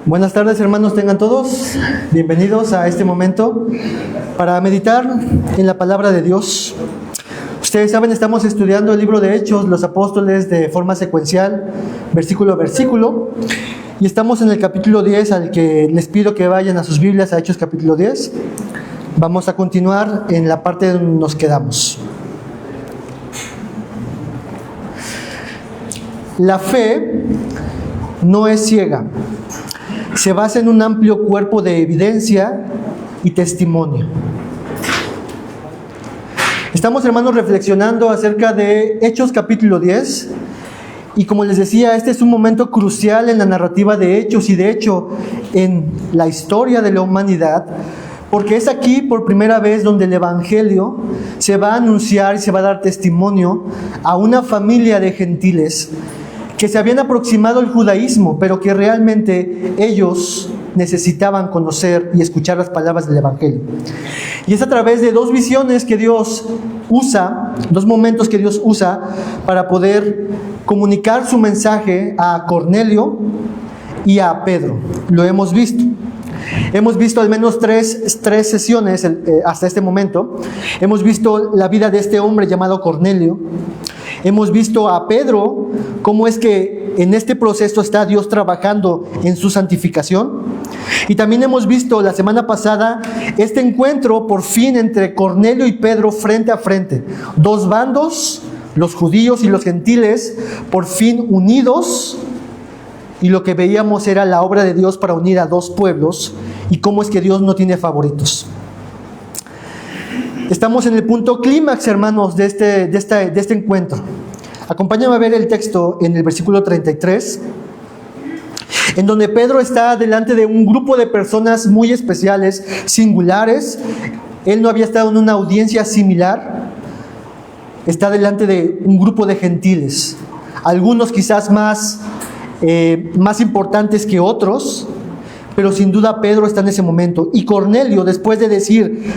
Buenas tardes, hermanos, tengan todos. Bienvenidos a este momento para meditar en la palabra de Dios. Ustedes saben, estamos estudiando el libro de Hechos, los apóstoles, de forma secuencial, versículo a versículo. Y estamos en el capítulo 10, al que les pido que vayan a sus Biblias, a Hechos capítulo 10. Vamos a continuar en la parte donde nos quedamos. La fe no es ciega. Se basa en un amplio cuerpo de evidencia y testimonio. Estamos, hermanos, reflexionando acerca de Hechos capítulo 10. Y como les decía, este es un momento crucial en la narrativa de Hechos y de hecho en la historia de la humanidad, porque es aquí por primera vez donde el Evangelio se va a anunciar y se va a dar testimonio a una familia de gentiles que se habían aproximado al judaísmo, pero que realmente ellos necesitaban conocer y escuchar las palabras del Evangelio. Y es a través de dos visiones que Dios usa, dos momentos que Dios usa para poder comunicar su mensaje a Cornelio y a Pedro. Lo hemos visto. Hemos visto al menos tres sesiones hasta este momento. Hemos visto la vida de este hombre llamado Cornelio. Hemos visto a Pedro, cómo es que en este proceso está Dios trabajando en su santificación. Y también hemos visto la semana pasada este encuentro por fin entre Cornelio y Pedro frente a frente. Dos bandos, los judíos y los gentiles, por fin unidos. Y lo que veíamos era la obra de Dios para unir a dos pueblos y cómo es que Dios no tiene favoritos. Estamos en el punto clímax, hermanos, de este encuentro. Acompáñame a ver el texto en el versículo 33, en donde Pedro está delante de un grupo de personas muy especiales, singulares. Él no había estado en una audiencia similar. Está delante de un grupo de gentiles, algunos quizás más importantes que otros, pero sin duda Pedro está en ese momento. Y Cornelio, después de decir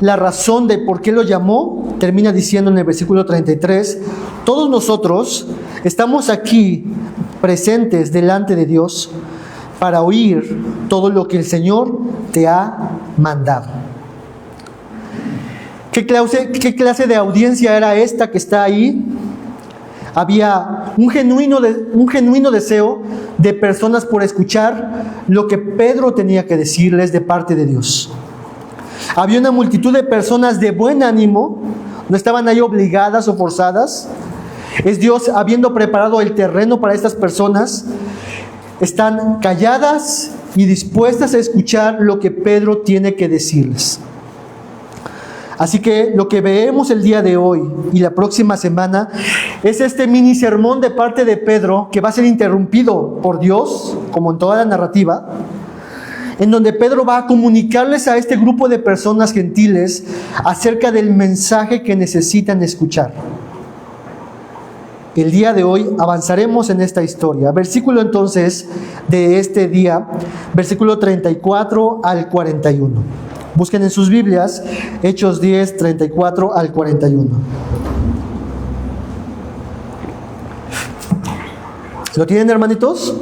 la razón de por qué lo llamó, termina diciendo en el versículo 33, todos nosotros estamos aquí presentes delante de Dios para oír todo lo que el Señor te ha mandado. ¿Qué clase de audiencia era esta que está ahí? Había un genuino deseo de personas por escuchar lo que Pedro tenía que decirles de parte de Dios. Había una multitud de personas de buen ánimo, no estaban ahí obligadas o forzadas. Es Dios habiendo preparado el terreno para estas personas. Están calladas y dispuestas a escuchar lo que Pedro tiene que decirles. Así que lo que veremos el día de hoy y la próxima semana es este mini sermón de parte de Pedro, que va a ser interrumpido por Dios, como en toda la narrativa, en donde Pedro va a comunicarles a este grupo de personas gentiles acerca del mensaje que necesitan escuchar. El día de hoy avanzaremos en esta historia. Versículo entonces de este día, versículo 34 al 41. Busquen en sus Biblias, Hechos 10, 34 al 41. ¿Lo tienen, hermanitos?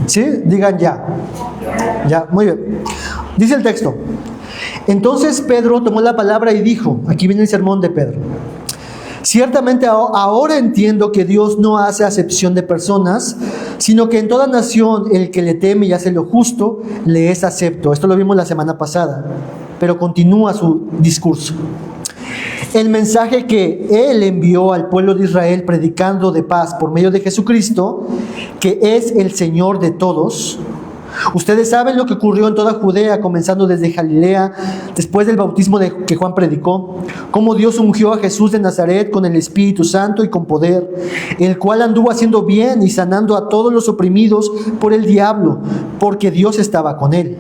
¿Sí? Digan ya. Ya, muy bien. Dice el texto: entonces Pedro tomó la palabra y dijo, aquí viene el sermón de Pedro: ciertamente ahora entiendo que Dios no hace acepción de personas, sino que en toda nación el que le teme y hace lo justo, le es acepto. Esto lo vimos la semana pasada, pero continúa su discurso. El mensaje que Él envió al pueblo de Israel, predicando de paz por medio de Jesucristo, que es el Señor de todos. Ustedes saben lo que ocurrió en toda Judea, comenzando desde Galilea, después del bautismo que Juan predicó, cómo Dios ungió a Jesús de Nazaret con el Espíritu Santo y con poder, el cual anduvo haciendo bien y sanando a todos los oprimidos por el diablo, porque Dios estaba con él.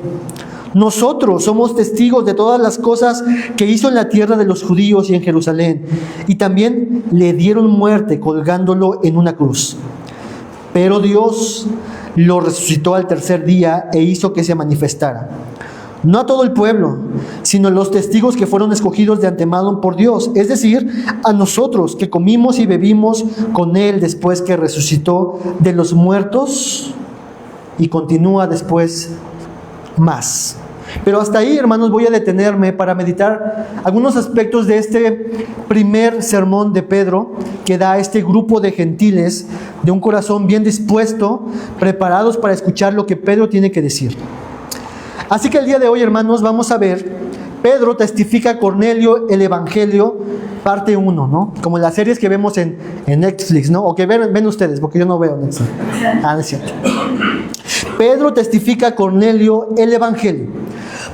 Nosotros somos testigos de todas las cosas que hizo en la tierra de los judíos y en Jerusalén, y también le dieron muerte colgándolo en una cruz. Pero Dios lo resucitó al tercer día e hizo que se manifestara, no a todo el pueblo, sino los testigos que fueron escogidos de antemano por Dios, es decir, a nosotros que comimos y bebimos con Él después que resucitó de los muertos y continúa después más. Pero hasta ahí, hermanos, voy a detenerme para meditar algunos aspectos de este primer sermón de Pedro que da a este grupo de gentiles de un corazón bien dispuesto, preparados para escuchar lo que Pedro tiene que decir. Así que el día de hoy, hermanos, vamos a ver, Pedro testifica a Cornelio el Evangelio, parte 1, ¿no? Como las series que vemos en Netflix, ¿no? O que ven ustedes, porque yo no veo Netflix. No es cierto. Pedro testifica a Cornelio el Evangelio.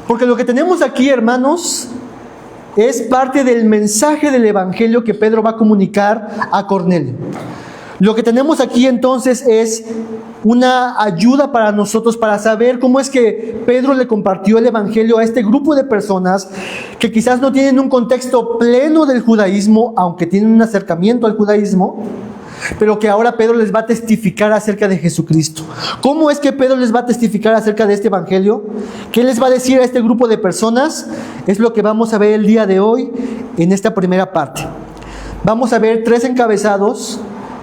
Porque lo que tenemos aquí, hermanos, es parte del mensaje del Evangelio que Pedro va a comunicar a Cornelio. Lo que tenemos aquí entonces es una ayuda para nosotros para saber cómo es que Pedro le compartió el Evangelio a este grupo de personas que quizás no tienen un contexto pleno del judaísmo, aunque tienen un acercamiento al judaísmo, pero que ahora Pedro les va a testificar acerca de Jesucristo. ¿Cómo es que Pedro les va a testificar acerca de este Evangelio? ¿Qué les va a decir a este grupo de personas? Es lo que vamos a ver el día de hoy en esta primera parte. Vamos a ver 3 encabezados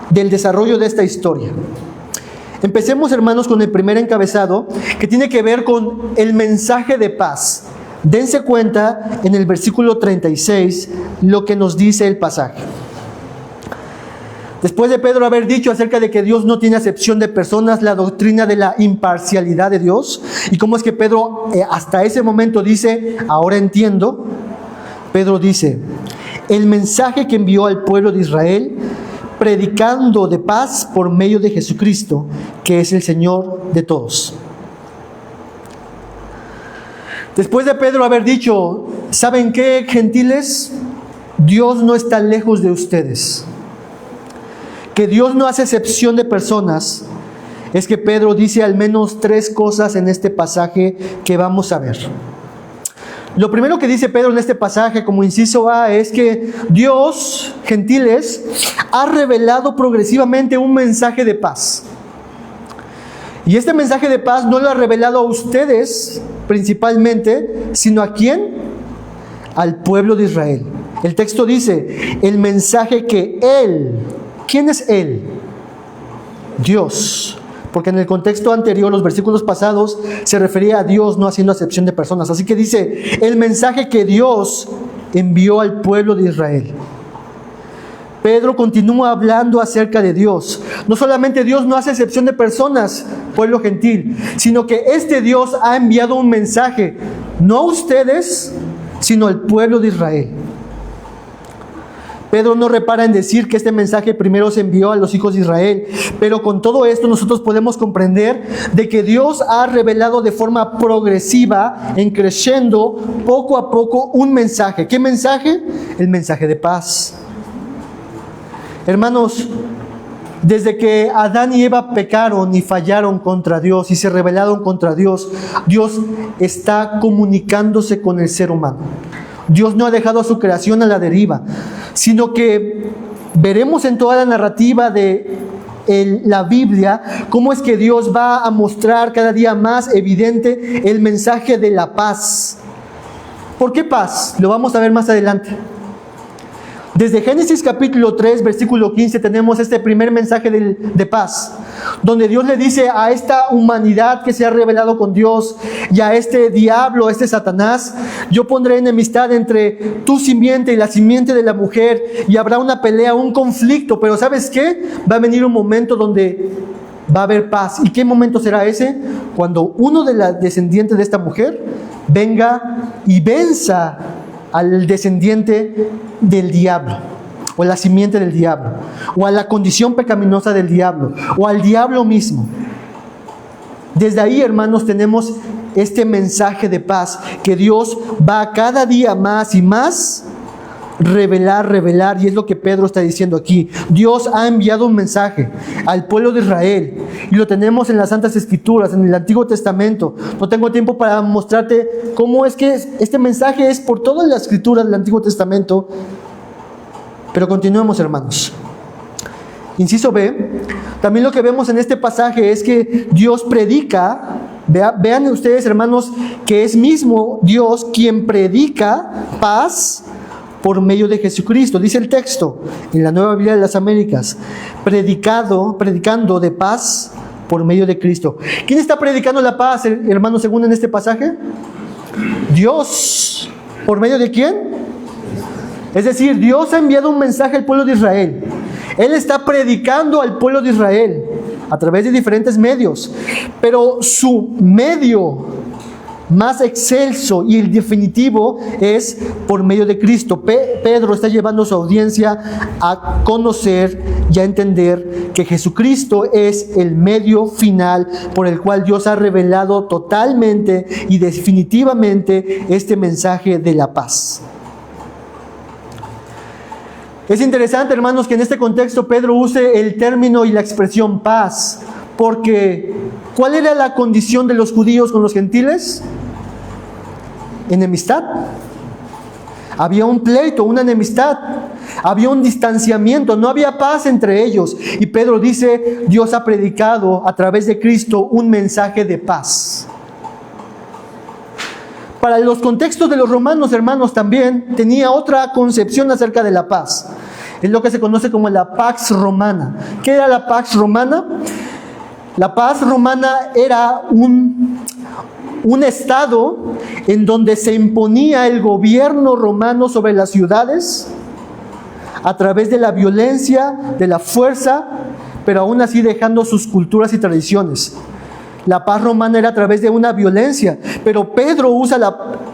del desarrollo de esta historia. Empecemos, hermanos, con el primer encabezado, que tiene que ver con el mensaje de paz. Dense cuenta en el versículo 36 lo que nos dice el pasaje. Después de Pedro haber dicho acerca de que Dios no tiene acepción de personas, la doctrina de la imparcialidad de Dios, y cómo es que Pedro hasta ese momento dice, ahora entiendo, Pedro dice, el mensaje que envió al pueblo de Israel, predicando de paz por medio de Jesucristo, que es el Señor de todos. Después de Pedro haber dicho, ¿saben qué, gentiles? Dios no está lejos de ustedes. Que Dios no hace excepción de personas, es que Pedro dice al menos 3 cosas en este pasaje que vamos a ver. Lo primero que dice Pedro en este pasaje, como inciso A, es que Dios, gentiles, ha revelado progresivamente un mensaje de paz. Y este mensaje de paz no lo ha revelado a ustedes principalmente, sino ¿a quién? Al pueblo de Israel. El texto dice, el mensaje que Él, ¿quién es Él? Dios. Porque en el contexto anterior, los versículos pasados, se refería a Dios no haciendo acepción de personas. Así que dice, el mensaje que Dios envió al pueblo de Israel. Pedro continúa hablando acerca de Dios. No solamente Dios no hace excepción de personas, pueblo gentil, sino que este Dios ha enviado un mensaje, no a ustedes, sino al pueblo de Israel. Pedro no repara en decir que este mensaje primero se envió a los hijos de Israel, pero con todo esto nosotros podemos comprender de que Dios ha revelado de forma progresiva, en creciendo, poco a poco, un mensaje. ¿Qué mensaje? El mensaje de paz. Hermanos, desde que Adán y Eva pecaron y fallaron contra Dios y se rebelaron contra Dios, Dios está comunicándose con el ser humano. Dios no ha dejado a su creación a la deriva, sino que veremos en toda la narrativa de la Biblia cómo es que Dios va a mostrar cada día más evidente el mensaje de la paz. ¿Por qué paz? Lo vamos a ver más adelante. Desde Génesis capítulo 3, versículo 15, tenemos este primer mensaje de paz, donde Dios le dice a esta humanidad que se ha rebelado con Dios y a este diablo, a este Satanás, yo pondré enemistad entre tu simiente y la simiente de la mujer, y habrá una pelea, un conflicto, pero ¿sabes qué? Va a venir un momento donde va a haber paz. ¿Y qué momento será ese? Cuando uno de los descendientes de esta mujer venga y venza al descendiente del diablo, o la simiente del diablo, o a la condición pecaminosa del diablo, o al diablo mismo. Desde ahí, hermanos, tenemos este mensaje de paz, que Dios va cada día más y más revelar, y es lo que Pedro está diciendo aquí. Dios ha enviado un mensaje al pueblo de Israel, y lo tenemos en las Santas Escrituras, en el Antiguo Testamento. No tengo tiempo para mostrarte cómo es que este mensaje es por todas las Escrituras del Antiguo Testamento, pero continuemos, hermanos. Inciso B, también lo que vemos en este pasaje es que Dios predica. Vean ustedes, hermanos, que es mismo Dios quien predica paz por medio de Jesucristo. Dice el texto en la Nueva Biblia de las Américas, predicando de paz por medio de Cristo. ¿Quién está predicando la paz, hermanos, según en este pasaje? Dios. ¿Por medio de quién? Es decir, Dios ha enviado un mensaje al pueblo de Israel. Él está predicando al pueblo de Israel a través de diferentes medios. Pero su medio más excelso y el definitivo es por medio de Cristo. Pedro está llevando a su audiencia a conocer y a entender que Jesucristo es el medio final por el cual Dios ha revelado totalmente y definitivamente este mensaje de la paz. Es interesante, hermanos, que en este contexto Pedro use el término y la expresión paz, porque ¿cuál era la condición de los judíos con los gentiles? Enemistad. Había un pleito, una enemistad, había un distanciamiento, no había paz entre ellos. Y Pedro dice, Dios ha predicado a través de Cristo un mensaje de paz. Para los contextos de los romanos, hermanos, también tenía otra concepción acerca de la paz. Es lo que se conoce como la Pax Romana. ¿Qué era la Pax Romana? La paz romana era un estado en donde se imponía el gobierno romano sobre las ciudades a través de la violencia, de la fuerza, pero aún así dejando sus culturas y tradiciones. La paz romana era a través de una violencia, pero Pedro usa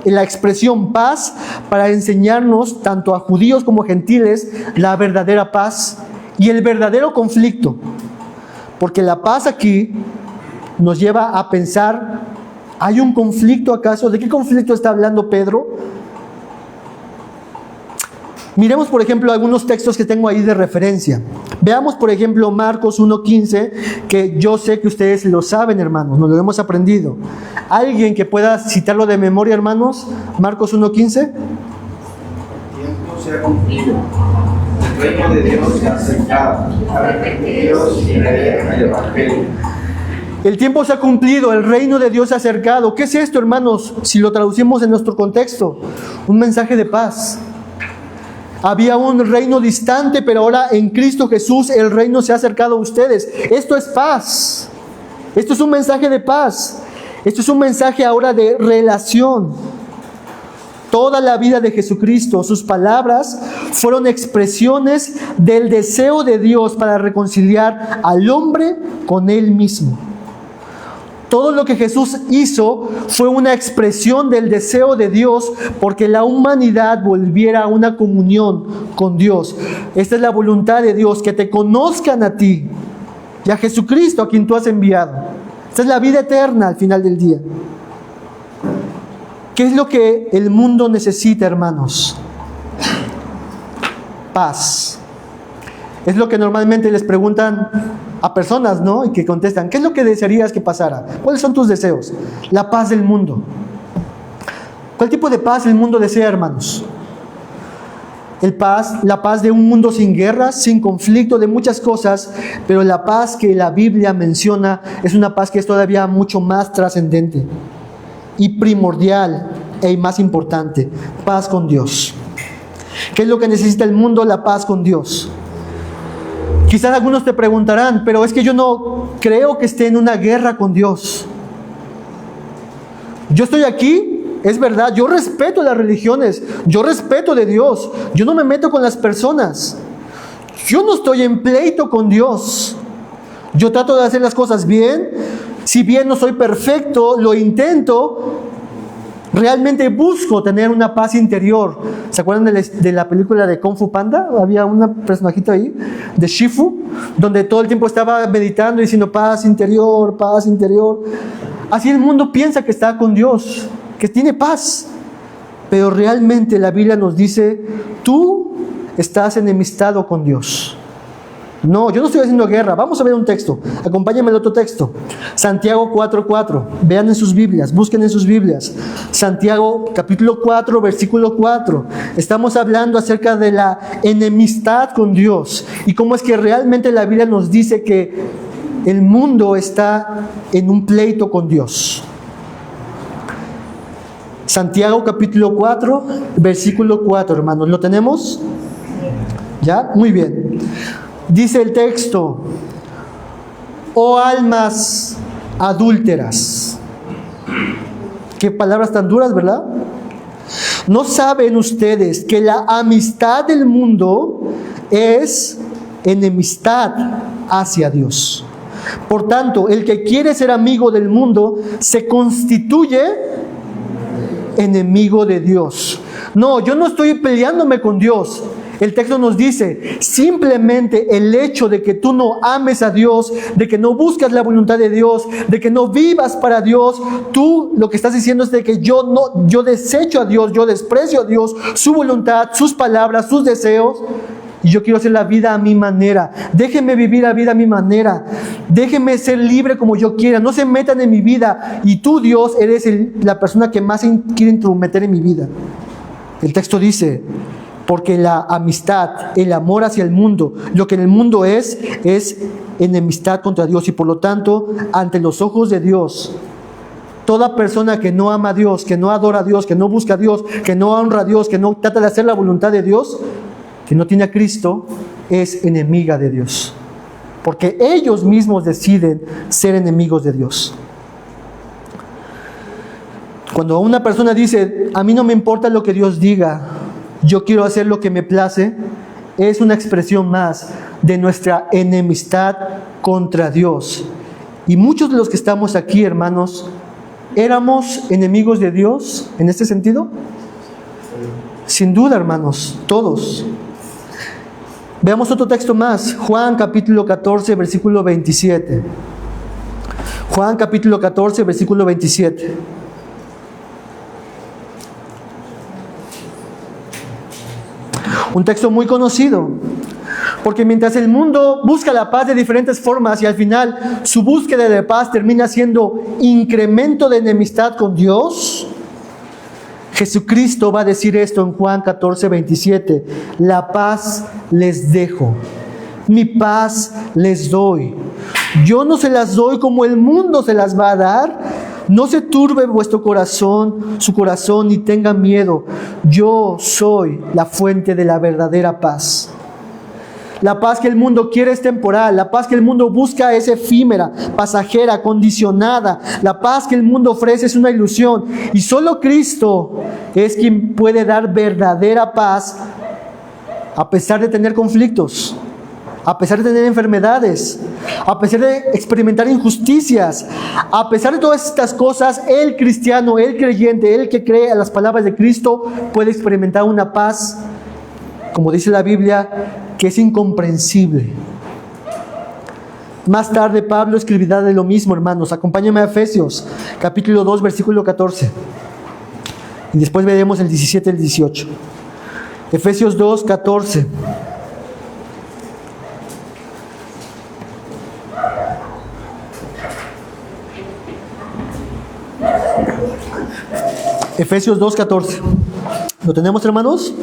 la expresión paz para enseñarnos, tanto a judíos como a gentiles, la verdadera paz y el verdadero conflicto. Porque la paz aquí nos lleva a pensar, ¿hay un conflicto acaso? ¿De qué conflicto está hablando Pedro? Miremos, por ejemplo, algunos textos que tengo ahí de referencia. Veamos, por ejemplo, Marcos 1:15, que yo sé que ustedes lo saben, hermanos, nos lo hemos aprendido. ¿Alguien que pueda citarlo de memoria, hermanos? Marcos 1:15. El tiempo se ha cumplido. El reino de Dios se ha acercado. Arrepentidos y creed en el Evangelio. El tiempo se ha cumplido, el reino de Dios se ha acercado. ¿Qué es esto, hermanos? Si lo traducimos en nuestro contexto, un mensaje de paz. Había un reino distante, pero ahora en Cristo Jesús el reino se ha acercado a ustedes. Esto es paz. Esto es un mensaje de paz. Esto es un mensaje ahora de relación. Toda la vida de Jesucristo, sus palabras fueron expresiones del deseo de Dios para reconciliar al hombre con Él mismo. Todo lo que Jesús hizo fue una expresión del deseo de Dios porque la humanidad volviera a una comunión con Dios. Esta es la voluntad de Dios, que te conozcan a ti y a Jesucristo a quien tú has enviado. Esta es la vida eterna al final del día. ¿Qué es lo que el mundo necesita, hermanos? Paz. Es lo que normalmente les preguntan a personas, ¿no? Y que contestan, ¿qué es lo que desearías que pasara? ¿Cuáles son tus deseos? La paz del mundo. ¿Cuál tipo de paz el mundo desea, hermanos? La paz de un mundo sin guerras, sin conflicto, de muchas cosas, pero la paz que la Biblia menciona es una paz que es todavía mucho más trascendente y primordial y más importante. Paz con Dios. ¿Qué es lo que necesita el mundo? La paz con Dios. Quizás algunos te preguntarán, pero es que yo no creo que esté en una guerra con Dios. Yo estoy aquí, es verdad, yo respeto las religiones, yo respeto de Dios, yo no me meto con las personas. Yo no estoy en pleito con Dios. Yo trato de hacer las cosas bien, si bien no soy perfecto, lo intento. Realmente busco tener una paz interior. ¿Se acuerdan de la película de Kung Fu Panda? Había un personajito ahí, de Shifu, donde todo el tiempo estaba meditando y diciendo paz interior, paz interior. Así el mundo piensa que está con Dios, que tiene paz. Pero realmente la Biblia nos dice, tú estás enemistado con Dios. No, yo no estoy haciendo guerra. Vamos a ver un texto. Acompáñame al otro texto. Santiago 4:4. Vean en sus Biblias, busquen en sus Biblias. Santiago capítulo 4, versículo 4. Estamos hablando acerca de la enemistad con Dios y cómo es que realmente la Biblia nos dice que el mundo está en un pleito con Dios. Santiago capítulo 4, versículo 4, hermanos. ¿Lo tenemos? ¿Ya? Muy bien. Dice el texto, oh almas adúlteras. Qué palabras tan duras, ¿verdad? ¿No saben ustedes que la amistad del mundo es enemistad hacia Dios? Por tanto, el que quiere ser amigo del mundo se constituye enemigo de Dios. No, yo no estoy peleándome con Dios. El texto nos dice, simplemente el hecho de que tú no ames a Dios, de que no buscas la voluntad de Dios, de que no vivas para Dios, tú lo que estás diciendo es de que yo desecho a Dios, yo desprecio a Dios, su voluntad, sus palabras, sus deseos, y yo quiero hacer la vida a mi manera. Déjenme vivir la vida a mi manera. Déjenme ser libre como yo quiera. No se metan en mi vida. Y tú, Dios, eres la persona que más quiere intrometer en mi vida. El texto dice, porque la amistad, el amor hacia el mundo, lo que en el mundo es enemistad contra Dios. Y por lo tanto, ante los ojos de Dios, toda persona que no ama a Dios, que no adora a Dios, que no busca a Dios, que no honra a Dios, que no trata de hacer la voluntad de Dios, que no tiene a Cristo, es enemiga de Dios. Porque ellos mismos deciden ser enemigos de Dios. Cuando una persona dice, a mí no me importa lo que Dios diga, yo quiero hacer lo que me place, es una expresión más de nuestra enemistad contra Dios. Y muchos de los que estamos aquí, hermanos, ¿éramos enemigos de Dios en este sentido? Sin duda, hermanos, todos. Veamos otro texto más, Juan capítulo 14, versículo 27. Juan capítulo 14, versículo 27. Un texto muy conocido, porque mientras el mundo busca la paz de diferentes formas y al final su búsqueda de paz termina siendo incremento de enemistad con Dios, Jesucristo va a decir esto en Juan 14, 27. La paz les dejo, mi paz les doy. Yo no se las doy como el mundo se las va a dar. No se turbe vuestro corazón, su corazón, ni tenga miedo. Yo soy la fuente de la verdadera paz. La paz que el mundo quiere es temporal. La paz que el mundo busca es efímera, pasajera, condicionada. La paz que el mundo ofrece es una ilusión. Y solo Cristo es quien puede dar verdadera paz a pesar de tener conflictos, a pesar de tener enfermedades, a pesar de experimentar injusticias, a pesar de todas estas cosas, el cristiano, el creyente, el que cree a las palabras de Cristo, puede experimentar una paz, como dice la Biblia, que es incomprensible. Más tarde Pablo escribirá de lo mismo, hermanos. Acompáñenme a Efesios, capítulo 2, versículo 14. Y después veremos el 17 y el 18. Efesios 2, 14. Efesios 2, 14. ¿Lo tenemos, hermanos?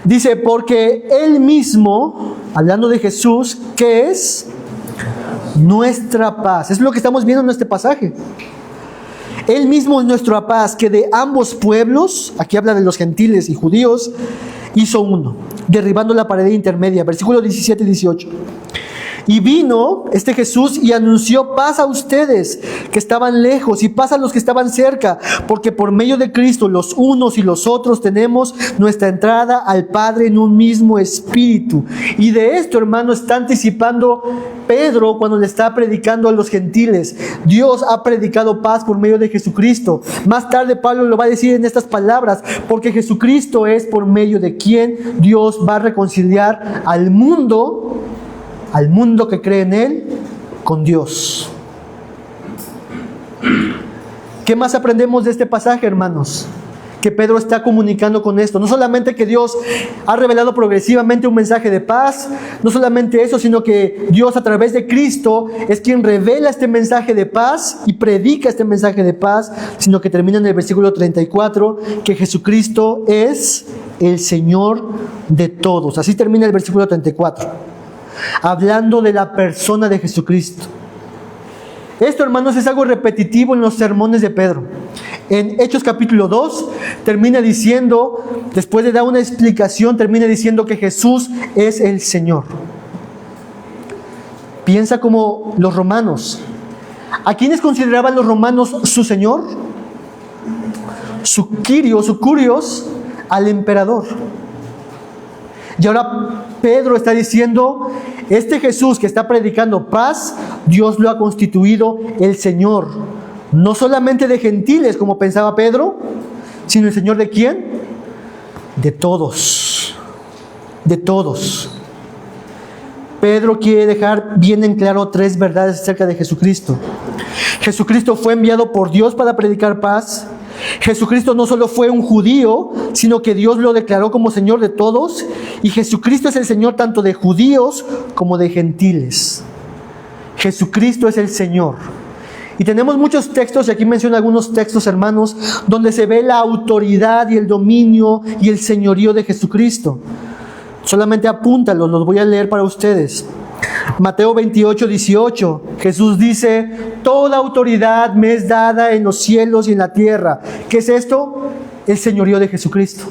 Dice, porque Él mismo, hablando de Jesús, ¿qué es? Nuestra paz. Es lo que estamos viendo en este pasaje. Él mismo es nuestra paz, que de ambos pueblos, aquí habla de los gentiles y judíos, hizo uno, derribando la pared intermedia. Versículos 17 y 18. Y vino este Jesús y anunció paz a ustedes que estaban lejos y paz a los que estaban cerca, porque por medio de Cristo los unos y los otros tenemos nuestra entrada al Padre en un mismo espíritu. Y de esto, hermano, está anticipando Pedro cuando le está predicando a los gentiles. Dios ha predicado paz por medio de Jesucristo. Más tarde Pablo lo va a decir en estas palabras, porque Jesucristo es por medio de quien Dios va a reconciliar al mundo que cree en Él, con Dios. ¿Qué más aprendemos de este pasaje, hermanos? Que Pedro está comunicando con esto. No solamente que Dios ha revelado progresivamente un mensaje de paz, no solamente eso, sino que Dios a través de Cristo es quien revela este mensaje de paz y predica este mensaje de paz, sino que termina en el versículo 34, que Jesucristo es el Señor de todos. Así termina el versículo 34. Hablando de la persona de Jesucristo. Esto, hermanos, es algo repetitivo en los sermones de Pedro. En Hechos capítulo 2 termina diciendo, después de dar una explicación, termina diciendo que Jesús es el Señor. Piensa como los romanos. ¿A quiénes consideraban los romanos su señor? Su curios, al emperador. Y ahora Pedro está diciendo, este Jesús que está predicando paz, Dios lo ha constituido el Señor, no solamente de gentiles, como pensaba Pedro, sino el Señor ¿de quién? De todos. De todos. Pedro quiere dejar bien en claro 3 verdades acerca de Jesucristo. Jesucristo fue enviado por Dios para predicar paz. Jesucristo no solo fue un judío, sino que Dios lo declaró como Señor de todos. Y Jesucristo es el Señor tanto de judíos como de gentiles. Jesucristo es el Señor. Y tenemos muchos textos, y aquí menciono algunos textos, hermanos, donde se ve la autoridad y el dominio y el señorío de Jesucristo. Solamente apúntalos, los voy a leer para ustedes. Mateo 28, 18, Jesús dice, toda autoridad me es dada en los cielos y en la tierra. ¿Qué es esto? El señorío de Jesucristo.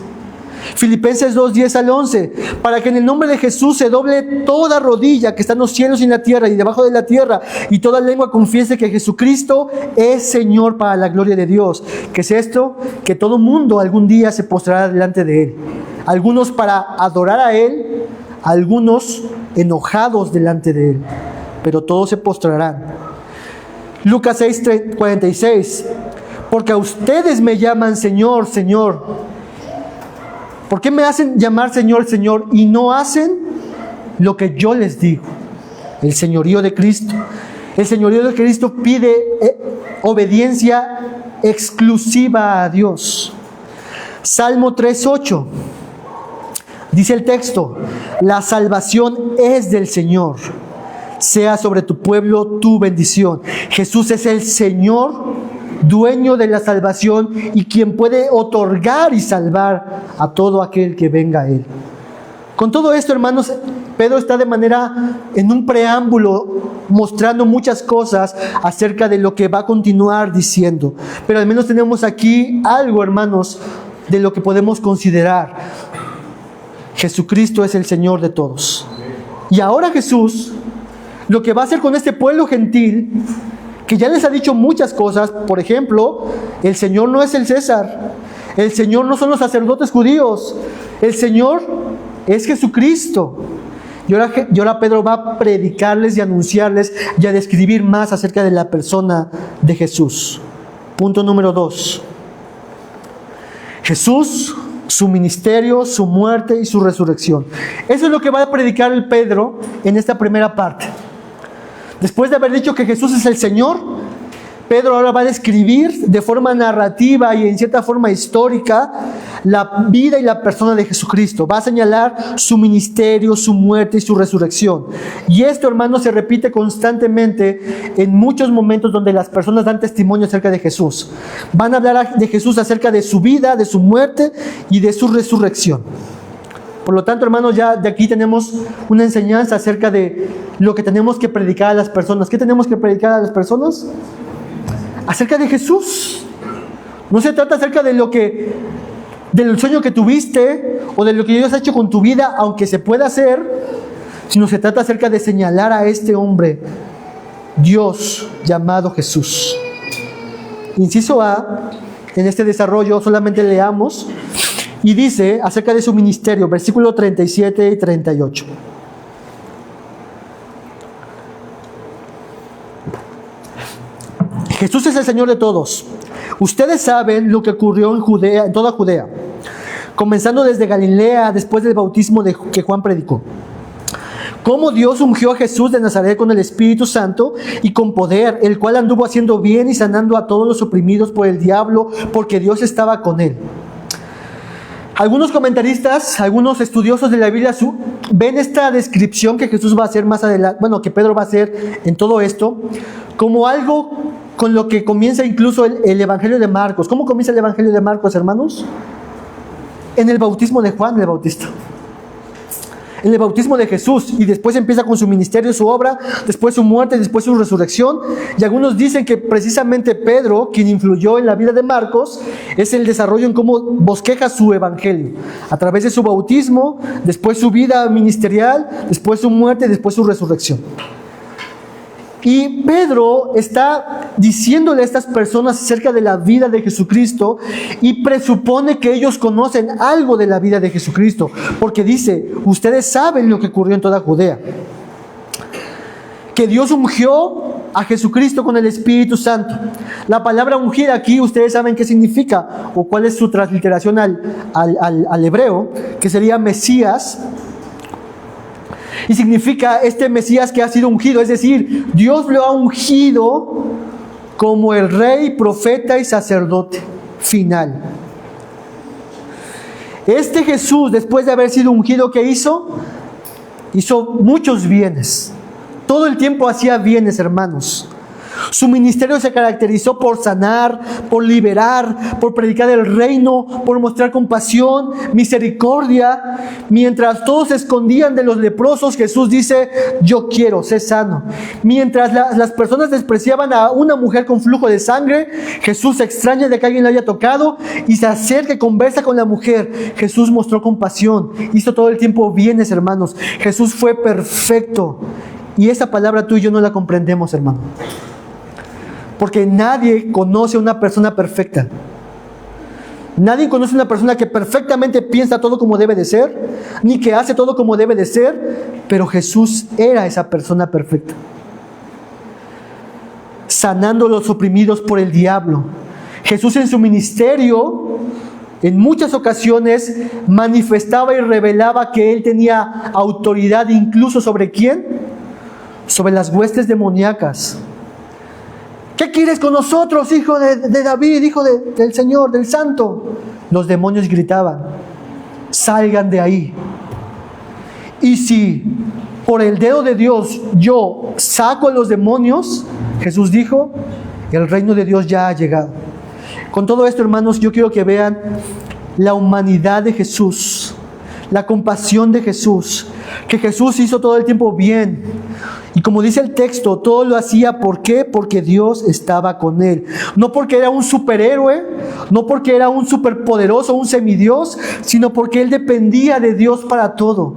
Filipenses 2, 10 al 11, para que en el nombre de Jesús se doble toda rodilla que está en los cielos y en la tierra y debajo de la tierra, y toda lengua confiese que Jesucristo es Señor para la gloria de Dios. ¿Qué es esto? Que todo mundo algún día se postrará delante de Él. Algunos para adorar a Él, algunos enojados delante de Él, pero todos se postrarán. Lucas 6, 46, porque a ustedes me llaman Señor, Señor. ¿Por qué me hacen llamar Señor, Señor y no hacen lo que yo les digo? El señorío de Cristo. El señorío de Cristo pide obediencia exclusiva a Dios. Salmo 3:8. Dice el texto, la salvación es del Señor. Sea sobre tu pueblo tu bendición. Jesús es el Señor, dueño de la salvación y quien puede otorgar y salvar a todo aquel que venga a Él. Con todo esto, hermanos, Pedro está en un preámbulo mostrando muchas cosas acerca de lo que va a continuar diciendo. Pero al menos tenemos aquí algo, hermanos, de lo que podemos considerar. Jesucristo es el Señor de todos. Y ahora Jesús, lo que va a hacer con este pueblo gentil, que ya les ha dicho muchas cosas. Por ejemplo, el Señor no es el César, el Señor no son los sacerdotes judíos, el Señor es Jesucristo. Y ahora Pedro va a predicarles y anunciarles y a describir más acerca de la persona de Jesús. Punto número 2. Jesús, su ministerio, su muerte y su resurrección. Eso es lo que va a predicar el Pedro en esta primera parte. Después de haber dicho que Jesús es el Señor, Pedro ahora va a describir de forma narrativa y en cierta forma histórica la vida y la persona de Jesucristo. Va a señalar su ministerio, su muerte y su resurrección. Y esto, hermanos, se repite constantemente en muchos momentos donde las personas dan testimonio acerca de Jesús. Van a hablar de Jesús acerca de su vida, de su muerte y de su resurrección. Por lo tanto, hermanos, ya de aquí tenemos una enseñanza acerca de lo que tenemos que predicar a las personas. ¿Qué tenemos que predicar a las personas? Acerca de Jesús. No se trata acerca del sueño que tuviste o de lo que Dios ha hecho con tu vida, aunque se pueda hacer, sino se trata acerca de señalar a este hombre, Dios llamado Jesús. Inciso A, en este desarrollo solamente leamos. Y dice acerca de su ministerio, versículo 37 y 38. Jesús es el Señor de todos. Ustedes saben lo que ocurrió en Judea, en toda Judea, comenzando desde Galilea después del bautismo que Juan predicó. Cómo Dios ungió a Jesús de Nazaret con el Espíritu Santo y con poder, el cual anduvo haciendo bien y sanando a todos los oprimidos por el diablo, porque Dios estaba con él. Algunos comentaristas, algunos estudiosos de la Biblia ven esta descripción que Jesús va a hacer más adelante, que Pedro va a hacer en todo esto, como algo con lo que comienza incluso el Evangelio de Marcos. ¿Cómo comienza el Evangelio de Marcos, hermanos? En el bautismo de Juan el Bautista. En el bautismo de Jesús, y después empieza con su ministerio, su obra, después su muerte, después su resurrección. Y algunos dicen que precisamente Pedro, quien influyó en la vida de Marcos, es el desarrollo en cómo bosqueja su evangelio, a través de su bautismo, después su vida ministerial, después su muerte, después su resurrección. Y Pedro está diciéndole a estas personas acerca de la vida de Jesucristo y presupone que ellos conocen algo de la vida de Jesucristo, porque dice, ustedes saben lo que ocurrió en toda Judea, que Dios ungió a Jesucristo con el Espíritu Santo. La palabra ungir aquí, ustedes saben qué significa, o cuál es su transliteración al hebreo, que sería Mesías. Y significa este Mesías que ha sido ungido, es decir, Dios lo ha ungido como el rey, profeta y sacerdote final. Este Jesús, después de haber sido ungido, ¿qué hizo? Hizo muchos bienes. Todo el tiempo hacía bienes, hermanos. Su ministerio se caracterizó por sanar, por liberar, por predicar el reino, por mostrar compasión, misericordia. Mientras todos se escondían de los leprosos, Jesús dice, yo quiero, sé sano. Mientras las personas despreciaban a una mujer con flujo de sangre, Jesús se extraña de que alguien la haya tocado y se acerca y conversa con la mujer. Jesús mostró compasión, hizo todo el tiempo bienes, hermanos. Jesús fue perfecto. Y esa palabra tú y yo no la comprendemos, hermano. Porque nadie conoce a una persona perfecta. Nadie conoce a una persona que perfectamente piensa todo como debe de ser, ni que hace todo como debe de ser, pero Jesús era esa persona perfecta. Sanando a los oprimidos por el diablo. Jesús en su ministerio, en muchas ocasiones, manifestaba y revelaba que Él tenía autoridad incluso sobre ¿quién? Sobre las huestes demoníacas. ¿Qué quieres con nosotros, hijo de David, hijo del Señor, del Santo? Los demonios gritaban, salgan de ahí. Y si por el dedo de Dios yo saco a los demonios, Jesús dijo, el reino de Dios ya ha llegado. Con todo esto, hermanos, yo quiero que vean la humanidad de Jesús, la compasión de Jesús, que Jesús hizo todo el tiempo bien. Y como dice el texto, todo lo hacía, ¿por qué? Porque Dios estaba con él. No porque era un superhéroe, no porque era un superpoderoso, un semidios, sino porque él dependía de Dios para todo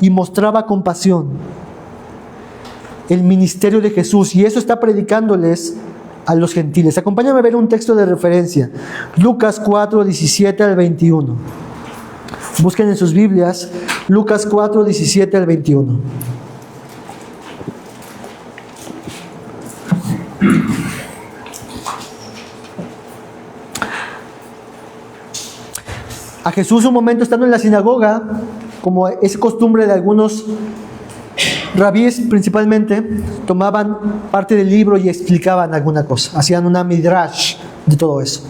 y mostraba compasión. El ministerio de Jesús, y eso está predicándoles a los gentiles. Acompáñame a ver un texto de referencia. Lucas 4, 17 al 21. Busquen en sus Biblias, Lucas 4, 17 al 21. A Jesús un momento estando en la sinagoga, como es costumbre de algunos rabíes principalmente, tomaban parte del libro y explicaban alguna cosa, hacían una midrash de todo eso.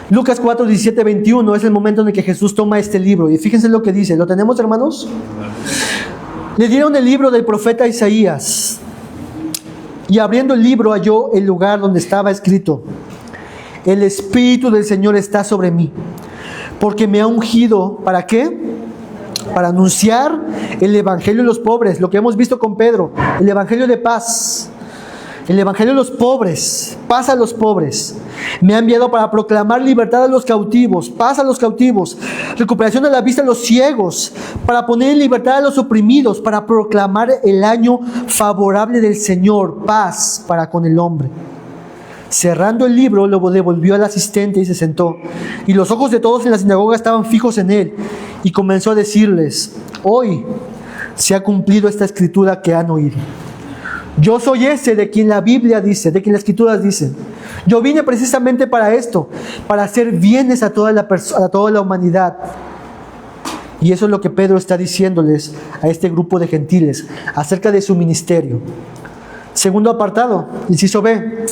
Lucas 4, 17, 21 es el momento en el que Jesús toma este libro y fíjense lo que dice. ¿Lo tenemos, hermanos? Le dieron el libro del profeta Isaías y abriendo el libro halló el lugar donde estaba escrito: el Espíritu del Señor está sobre mí, porque me ha ungido, ¿para qué? Para anunciar el Evangelio de los pobres, lo que hemos visto con Pedro, el Evangelio de paz, el Evangelio de los pobres, paz a los pobres. Me ha enviado para proclamar libertad a los cautivos, paz a los cautivos, recuperación de la vista a los ciegos, para poner en libertad a los oprimidos, para proclamar el año favorable del Señor, paz para con el hombre. Cerrando el libro, lo devolvió al asistente y se sentó. Y los ojos de todos en la sinagoga estaban fijos en él. Y comenzó a decirles: hoy se ha cumplido esta escritura que han oído. Yo soy ese de quien la Biblia dice, de quien las escrituras dicen. Yo vine precisamente para esto, para hacer bienes a toda la humanidad. Y eso es lo que Pedro está diciéndoles a este grupo de gentiles acerca de su ministerio. Segundo apartado, inciso B.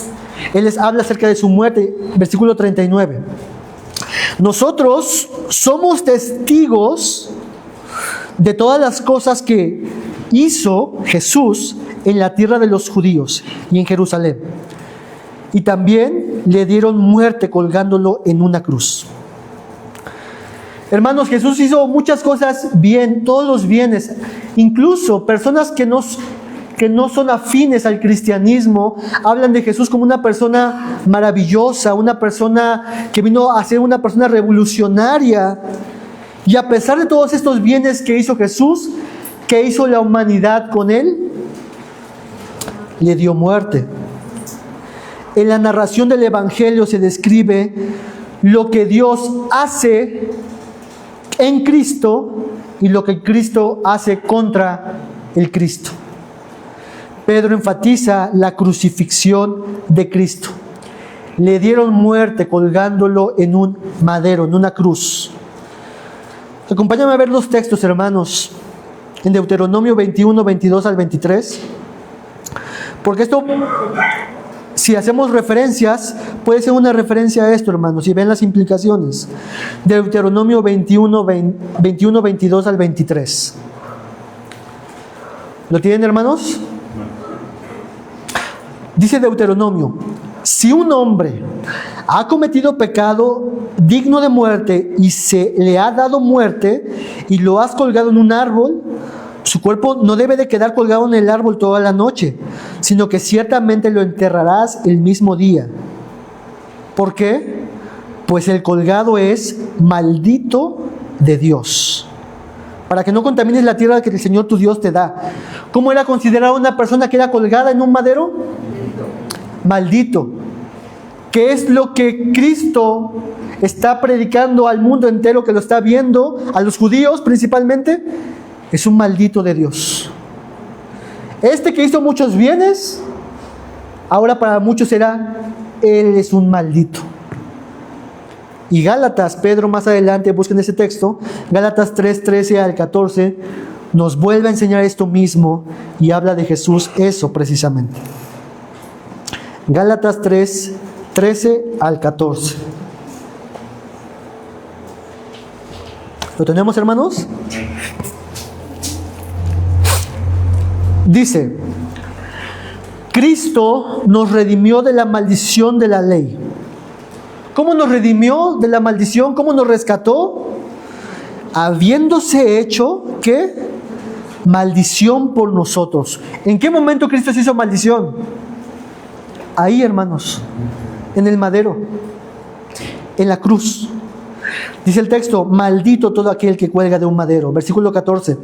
Él les habla acerca de su muerte, versículo 39. Nosotros somos testigos de todas las cosas que hizo Jesús en la tierra de los judíos y en Jerusalén. Y también le dieron muerte colgándolo en una cruz. Hermanos, Jesús hizo muchas cosas bien, todos los bienes. Incluso personas que no son afines al cristianismo hablan de Jesús como una persona maravillosa, una persona que vino a ser una persona revolucionaria. Y a pesar de todos estos bienes que hizo Jesús, ¿qué hizo la humanidad con él? le dio muerte. En la narración del Evangelio se describe lo que Dios hace en Cristo y lo que Cristo hace contra el Cristo. Pedro enfatiza la crucifixión de Cristo. Le dieron muerte colgándolo en un madero, en una cruz. Acompáñame a ver los textos, hermanos, en Deuteronomio 21, 22 al 23. Porque esto, si hacemos referencias, puede ser una referencia a esto, hermanos, y ven las implicaciones. Deuteronomio 21, 22 al 23. ¿Lo tienen, hermanos? Dice Deuteronomio: si un hombre ha cometido pecado digno de muerte y se le ha dado muerte y lo has colgado en un árbol, su cuerpo no debe de quedar colgado en el árbol toda la noche, sino que ciertamente lo enterrarás el mismo día. ¿Por qué? Pues el colgado es maldito de Dios, para que no contamines la tierra que el Señor tu Dios te da. ¿Cómo era considerada una persona que era colgada en un madero? Maldito. ¿Qué es lo que Cristo está predicando al mundo entero que lo está viendo, a los judíos principalmente? Es un maldito de Dios. Este que hizo muchos bienes, ahora para muchos será, él es un maldito. Y Gálatas, Pedro más adelante, busquen ese texto, Gálatas 3, 13 al 14, nos vuelve a enseñar esto mismo y habla de Jesús, eso precisamente. Gálatas 3, 13 al 14. ¿Lo tenemos, hermanos? Dice: Cristo nos redimió de la maldición de la ley. ¿Cómo nos redimió de la maldición? ¿Cómo nos rescató? Habiéndose hecho, ¿qué? Maldición por nosotros. ¿En qué momento Cristo se hizo maldición? Ahí, hermanos, en el madero, en la cruz. Dice el texto: maldito todo aquel que cuelga de un madero. Versículo 14.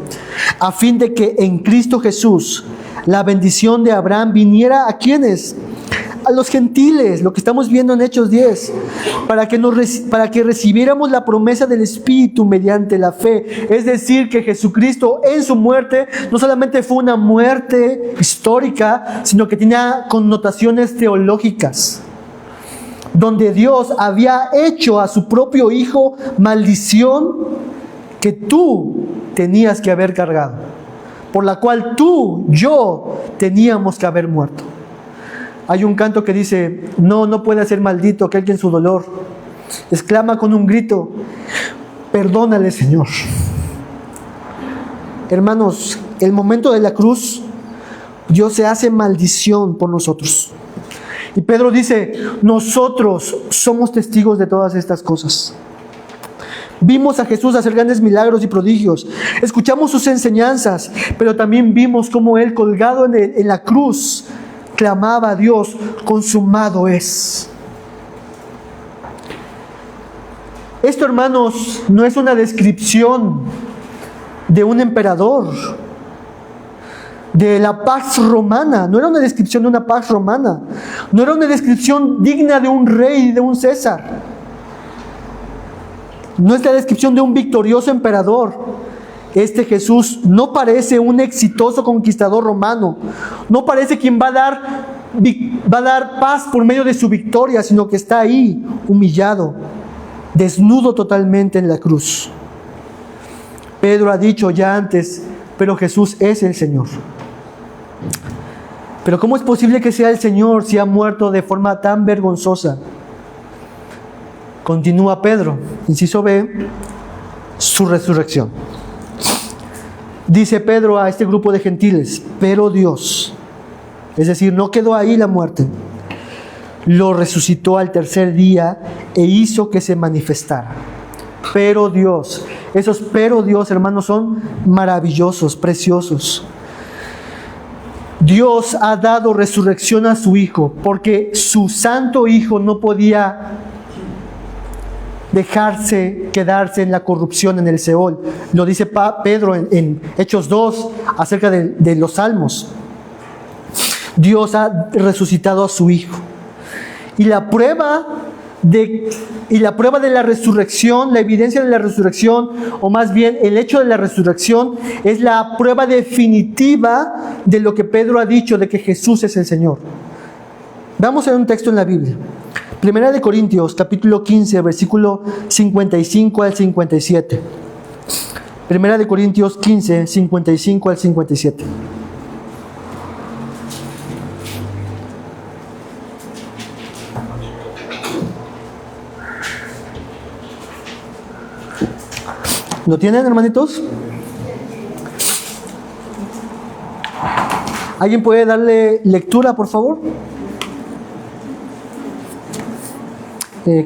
A fin de que en Cristo Jesús la bendición de Abraham viniera ¿a quiénes? A los gentiles, lo que estamos viendo en Hechos 10, para que recibiéramos la promesa del Espíritu mediante la fe. Es decir, que Jesucristo en su muerte no solamente fue una muerte histórica, sino que tenía connotaciones teológicas, donde Dios había hecho a su propio Hijo maldición que tú tenías que haber cargado, por la cual tú, yo, teníamos que haber muerto. Hay un canto que dice: no puede ser maldito aquel que en su dolor exclama con un grito: perdónale, Señor. Hermanos, el momento de la cruz, Dios se hace maldición por nosotros. Y Pedro dice: nosotros somos testigos de todas estas cosas. Vimos a Jesús hacer grandes milagros y prodigios. Escuchamos sus enseñanzas, pero también vimos cómo Él, colgado en la cruz, clamaba a Dios: consumado es. Esto, hermanos, no es una descripción de un emperador, de la Pax Romana. No era una descripción de una Pax Romana. No era una descripción digna de un rey, de un César. No es la descripción de un victorioso emperador. Este Jesús no parece un exitoso conquistador romano. No parece quien va a dar paz por medio de su victoria, sino que está ahí, humillado, desnudo totalmente en la cruz. Pedro ha dicho ya antes: pero Jesús es el Señor. Pero ¿cómo es posible que sea el Señor si ha muerto de forma tan vergonzosa? Continúa Pedro, inciso B, su resurrección. Dice Pedro a este grupo de gentiles: pero Dios, es decir, no quedó ahí la muerte, lo resucitó al tercer día e hizo que se manifestara. Pero Dios, esos pero Dios, hermanos, son maravillosos, preciosos. Dios ha dado resurrección a su Hijo, porque su santo Hijo no podía quedarse en la corrupción, en el Seol. Lo dice Pedro en Hechos 2 acerca de los salmos. Dios ha resucitado a su Hijo. Y la prueba de la resurrección, la evidencia de la resurrección, o más bien el hecho de la resurrección, es la prueba definitiva de lo que Pedro ha dicho, de que Jesús es el Señor. Vamos a ver un texto en la Biblia. Primera de Corintios, capítulo 15, versículo 55 al 57. Primera de Corintios 15, 55 al 57. ¿Lo tienen, hermanitos? ¿Alguien puede darle lectura, por favor?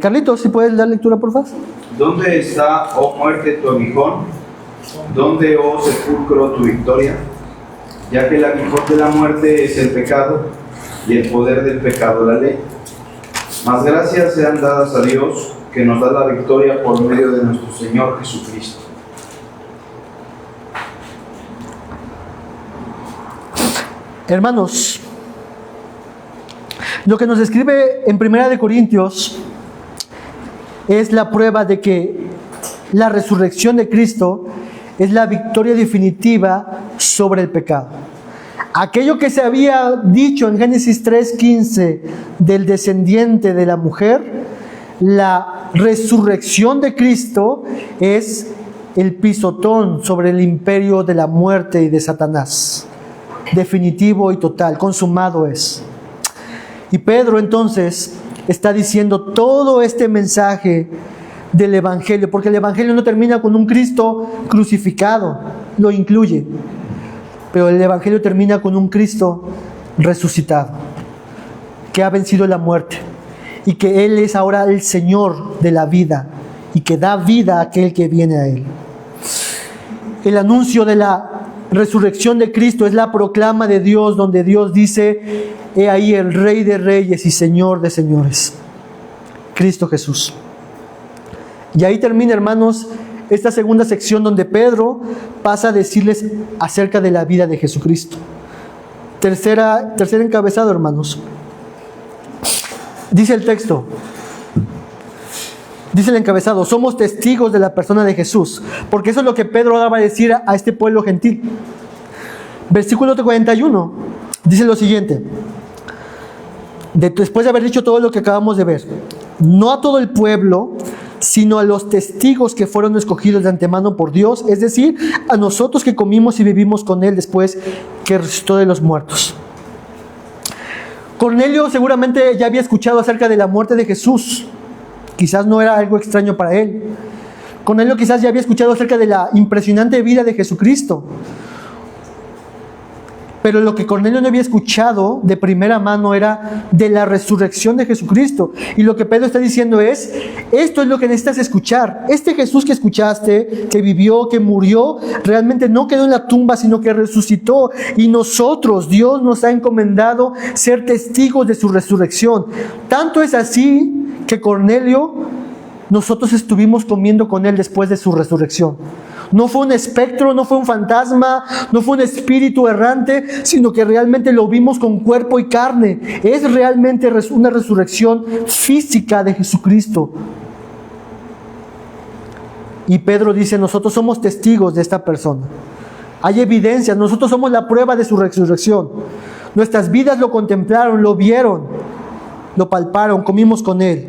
Carlitos, ¿sí puedes dar lectura, por favor? ¿Dónde está, oh muerte, tu aguijón? ¿Dónde, oh sepulcro, tu victoria? Ya que el aguijón de la muerte es el pecado, y el poder del pecado la ley. Mas gracias sean dadas a Dios, que nos da la victoria por medio de nuestro Señor Jesucristo. Hermanos, lo que nos describe en Primera de Corintios es la prueba de que la resurrección de Cristo es la victoria definitiva sobre el pecado. Aquello que se había dicho en Génesis 3:15 del descendiente de la mujer, la resurrección de Cristo es el pisotón sobre el imperio de la muerte y de Satanás. Definitivo y total, consumado es. Y Pedro entonces está diciendo todo este mensaje del Evangelio, porque el Evangelio no termina con un Cristo crucificado, lo incluye, pero el Evangelio termina con un Cristo resucitado, que ha vencido la muerte y que Él es ahora el Señor de la vida y que da vida a aquel que viene a Él. El anuncio de la resurrección de Cristo es la proclama de Dios, donde Dios dice: he ahí el Rey de Reyes y Señor de Señores, Cristo Jesús. Y ahí termina, hermanos, esta segunda sección donde Pedro pasa a decirles acerca de la vida de Jesucristo. Tercer encabezado, hermanos. Dice el texto, dice el encabezado: somos testigos de la persona de Jesús, porque eso es lo que Pedro ahora va a decir a este pueblo gentil. Versículo 41 dice lo siguiente, después de haber dicho todo lo que acabamos de ver: no a todo el pueblo, sino a los testigos que fueron escogidos de antemano por Dios, es decir, a nosotros que comimos y vivimos con Él después que resucitó de los muertos. Cornelio seguramente ya había escuchado acerca de la muerte de Jesús. Quizás no era algo extraño para él. Cornelio quizás ya había escuchado acerca de la impresionante vida de Jesucristo. Pero lo que Cornelio no había escuchado de primera mano era de la resurrección de Jesucristo. Y lo que Pedro está diciendo es: esto es lo que necesitas escuchar. Este Jesús que escuchaste, que vivió, que murió, realmente no quedó en la tumba, sino que resucitó. Y nosotros, Dios nos ha encomendado ser testigos de su resurrección. Tanto es así que Cornelio, nosotros estuvimos comiendo con él después de su resurrección. No fue un espectro, no fue un fantasma, no fue un espíritu errante, sino que realmente lo vimos con cuerpo y carne. Es realmente una resurrección física de Jesucristo. Y Pedro dice: nosotros somos testigos de esta persona. Hay evidencias, nosotros somos la prueba de su resurrección. Nuestras vidas lo contemplaron, lo vieron, lo palparon, comimos con él.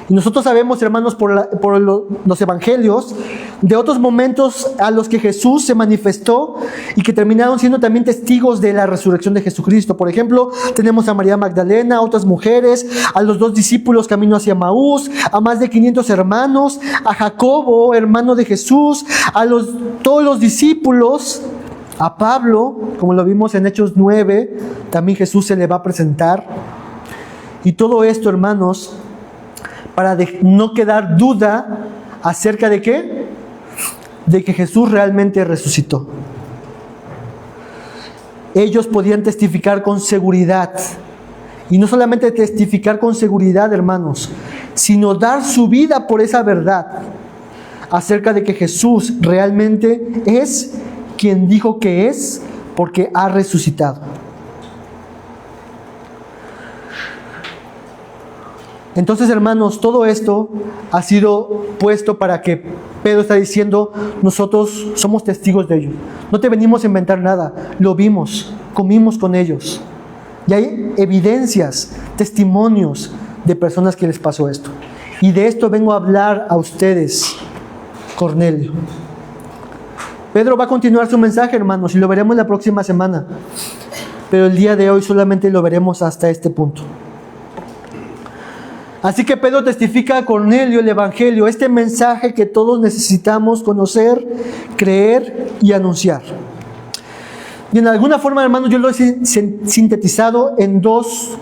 Y nosotros sabemos, hermanos, por los evangelios, de otros momentos a los que Jesús se manifestó y que terminaron siendo también testigos de la resurrección de Jesucristo. Por ejemplo, tenemos a María Magdalena, a otras mujeres, a los 2 discípulos camino hacia Maús, a más de 500 hermanos, a Jacobo, hermano de Jesús, a todos los discípulos, a Pablo, como lo vimos en Hechos 9, también Jesús se le va a presentar. Y todo esto, hermanos, para no quedar duda acerca de ¿qué? De que Jesús realmente resucitó. Ellos podían testificar con seguridad. Y no solamente testificar con seguridad, hermanos, sino dar su vida por esa verdad acerca de que Jesús realmente es quien dijo que es, porque ha resucitado. Entonces, hermanos, todo esto ha sido puesto para que Pedro está diciendo, nosotros somos testigos de ello. No te venimos a inventar nada, lo vimos, comimos con ellos. Y hay evidencias, testimonios de personas que les pasó esto. Y de esto vengo a hablar a ustedes, Cornelio. Pedro va a continuar su mensaje, hermanos, y lo veremos la próxima semana. Pero el día de hoy solamente lo veremos hasta este punto. Así que Pedro testifica a Cornelio el Evangelio, este mensaje que todos necesitamos conocer, creer y anunciar. Y en alguna forma, hermanos, yo lo he sintetizado en dos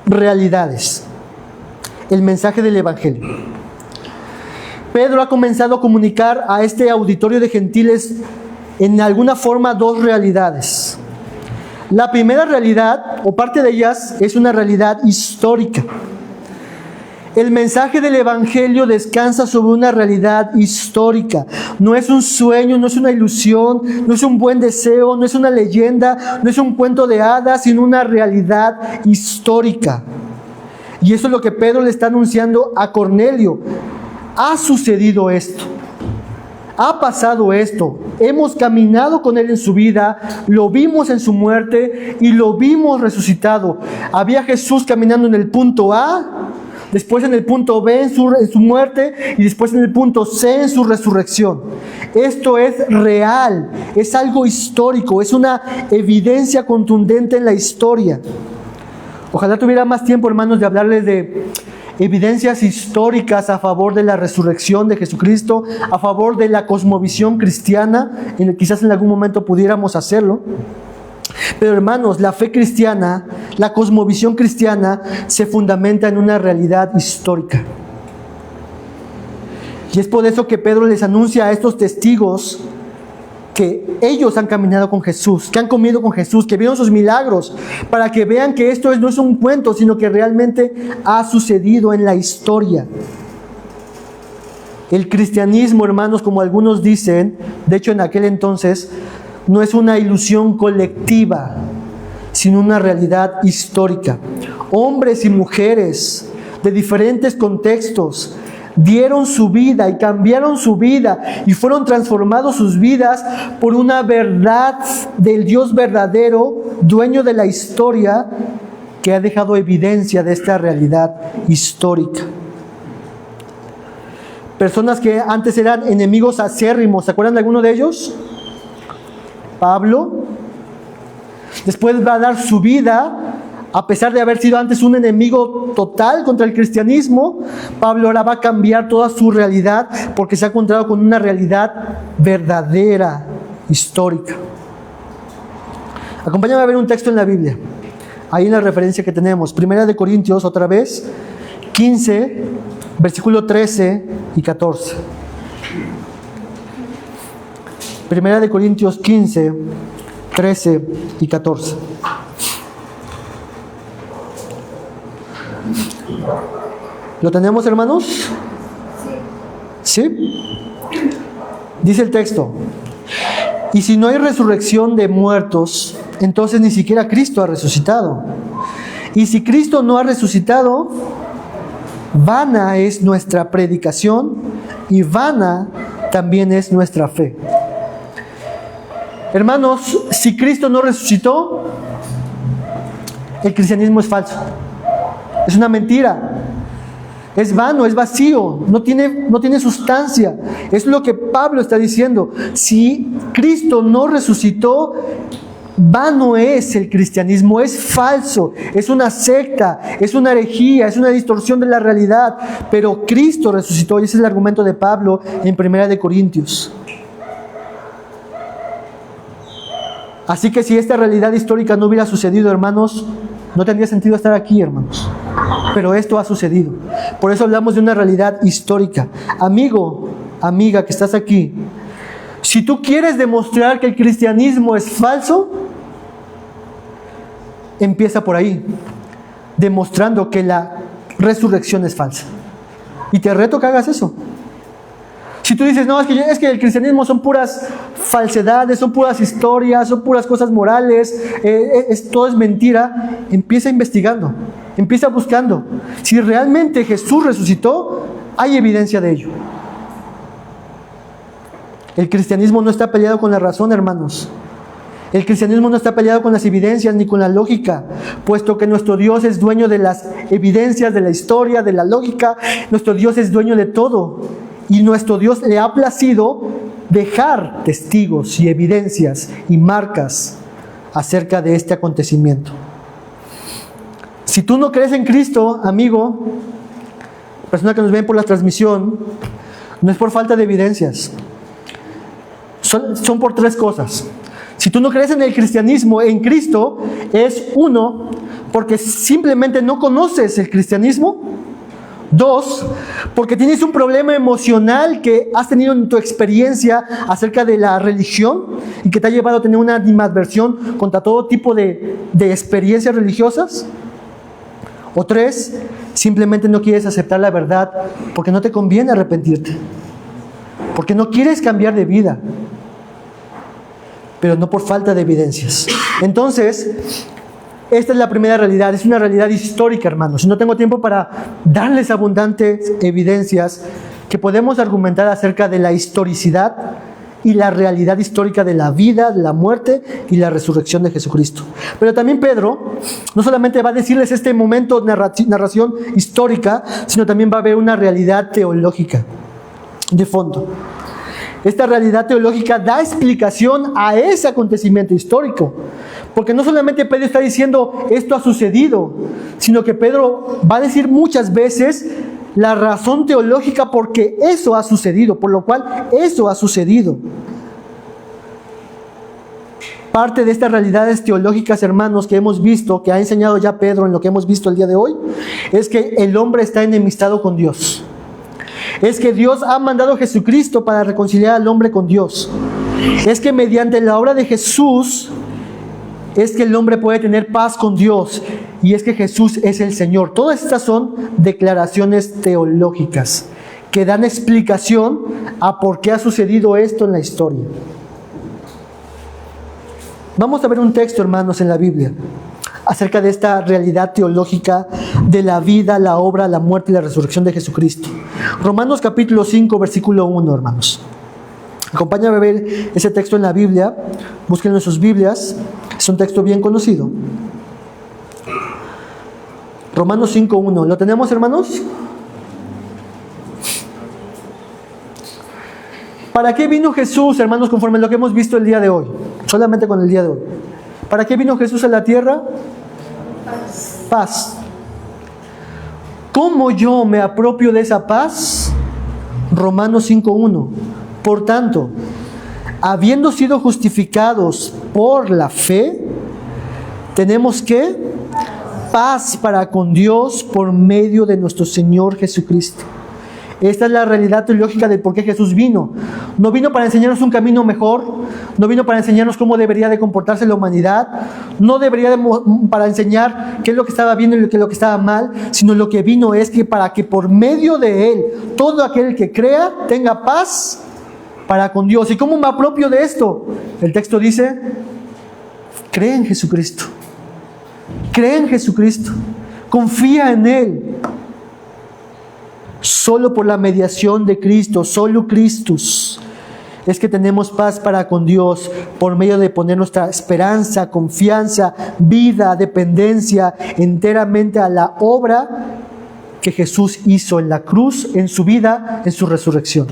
realidades. El mensaje del Evangelio. Pedro ha comenzado a comunicar a este auditorio de gentiles en alguna forma dos realidades. La primera realidad, o parte de ellas, es una realidad histórica. El mensaje del Evangelio descansa sobre una realidad histórica. No es un sueño, no es una ilusión, no es un buen deseo, no es una leyenda, no es un cuento de hadas, sino una realidad histórica. Y eso es lo que Pedro le está anunciando a Cornelio. Ha sucedido esto. Ha pasado esto. Hemos caminado con él en su vida, lo vimos en su muerte y lo vimos resucitado. Había Jesús caminando en el punto A, después en el punto B en su muerte y después en el punto C en su resurrección. Esto es real, es algo histórico, es una evidencia contundente en la historia. Ojalá tuviera más tiempo, hermanos, de hablarles de evidencias históricas a favor de la resurrección de Jesucristo, a favor de la cosmovisión cristiana, quizás en algún momento pudiéramos hacerlo. Pero hermanos, la fe cristiana, la cosmovisión cristiana se fundamenta en una realidad histórica. Y es por eso que Pedro les anuncia a estos testigos que ellos han caminado con Jesús, que han comido con Jesús, que vieron sus milagros, para que vean que esto no es un cuento, sino que realmente ha sucedido en la historia. El cristianismo, hermanos, como algunos dicen, de hecho en aquel entonces, no es una ilusión colectiva, sino una realidad histórica. Hombres y mujeres de diferentes contextos dieron su vida y cambiaron su vida y fueron transformados sus vidas por una verdad del Dios verdadero, dueño de la historia, que ha dejado evidencia de esta realidad histórica. Personas que antes eran enemigos acérrimos, ¿se acuerdan de alguno de ellos? Pablo, después va a dar su vida, a pesar de haber sido antes un enemigo total contra el cristianismo. Pablo ahora va a cambiar toda su realidad porque se ha encontrado con una realidad verdadera, histórica. Acompáñame a ver un texto en la Biblia, ahí en la referencia que tenemos, 1 Corintios, otra vez, 15, versículo 13 y 14. 1 Corintios 15, 13 y 14. ¿Lo tenemos, hermanos? ¿Sí? Dice el texto: y si no hay resurrección de muertos, entonces ni siquiera Cristo ha resucitado. Y si Cristo no ha resucitado, vana es nuestra predicación y vana también es nuestra fe. Hermanos, si Cristo no resucitó, el cristianismo es falso. Es una mentira. Es vano, es vacío, no tiene sustancia. Es lo que Pablo está diciendo. Si Cristo no resucitó, vano es el cristianismo, es falso, es una secta, es una herejía, es una distorsión de la realidad. Pero Cristo resucitó, y ese es el argumento de Pablo en 1 Corintios. Así que si esta realidad histórica no hubiera sucedido, hermanos, no tendría sentido estar aquí, hermanos. Pero esto ha sucedido. Por eso hablamos de una realidad histórica. Amigo, amiga que estás aquí, si tú quieres demostrar que el cristianismo es falso, empieza por ahí, demostrando que la resurrección es falsa. Y te reto que hagas eso. Si tú dices, no, es que el cristianismo son puras falsedades, son puras historias, son puras cosas morales, todo es mentira, empieza investigando, empieza buscando. Si realmente Jesús resucitó, hay evidencia de ello. El cristianismo no está peleado con la razón, hermanos. El cristianismo no está peleado con las evidencias ni con la lógica, puesto que nuestro Dios es dueño de las evidencias, de la historia, de la lógica. Nuestro Dios es dueño de todo. Y nuestro Dios le ha placido dejar testigos y evidencias y marcas acerca de este acontecimiento. Si tú no crees en Cristo, amigo, persona que nos ven por la transmisión, no es por falta de evidencias. Son por tres cosas. Si tú no crees en el cristianismo, en Cristo, es uno, porque simplemente no conoces el cristianismo. Dos, porque tienes un problema emocional que has tenido en tu experiencia acerca de la religión y que te ha llevado a tener una animadversión contra todo tipo de experiencias religiosas. O tres, simplemente no quieres aceptar la verdad porque no te conviene arrepentirte, porque no quieres cambiar de vida, pero no por falta de evidencias. Entonces, esta es la primera realidad, es una realidad histórica, hermanos. Y no tengo tiempo para darles abundantes evidencias que podemos argumentar acerca de la historicidad y la realidad histórica de la vida, la muerte y la resurrección de Jesucristo. Pero también Pedro no solamente va a decirles este momento, narración histórica, sino también va a haber una realidad teológica de fondo. Esta realidad teológica da explicación a ese acontecimiento histórico, porque no solamente Pedro está diciendo esto ha sucedido, sino que Pedro va a decir muchas veces la razón teológica porque eso ha sucedido, por lo cual eso ha sucedido. Parte de estas realidades teológicas, hermanos, que hemos visto, que ha enseñado ya Pedro en lo que hemos visto el día de hoy, es que el hombre está enemistado con Dios. Es que Dios ha mandado a Jesucristo para reconciliar al hombre con Dios. Es que mediante la obra de Jesús es que el hombre puede tener paz con Dios. Y es que Jesús es el Señor. Todas estas son declaraciones teológicas que dan explicación a por qué ha sucedido esto en la historia. Vamos a ver un texto, hermanos, en la Biblia acerca de esta realidad teológica de la vida, la obra, la muerte y la resurrección de Jesucristo. Romanos capítulo 5, versículo 1, hermanos. Acompáñame a ver ese texto en la Biblia. Búsquenlo en sus Biblias. Es un texto bien conocido. Romanos 5, 1. ¿Lo tenemos, hermanos? ¿Para qué vino Jesús, hermanos, conforme a lo que hemos visto el día de hoy? Solamente con el día de hoy. ¿Para qué vino Jesús a la tierra? Paz. ¿Cómo yo me apropio de esa paz? Romanos 5:1. Por tanto, habiendo sido justificados por la fe, tenemos que paz para con Dios por medio de nuestro Señor Jesucristo. Esta es la realidad teológica del por qué Jesús vino. No vino para enseñarnos un camino mejor, no vino para enseñarnos cómo debería de comportarse la humanidad, no para enseñar qué es lo que estaba bien y qué es lo que estaba mal, sino lo que vino es que para que por medio de Él, todo aquel que crea tenga paz para con Dios. ¿Y cómo me apropio de esto? El texto dice, cree en Jesucristo. Cree en Jesucristo. Confía en Él. Solo por la mediación de Cristo, solo Christus, es que tenemos paz para con Dios por medio de poner nuestra esperanza, confianza, vida, dependencia enteramente a la obra que Jesús hizo en la cruz, en su vida, en su resurrección.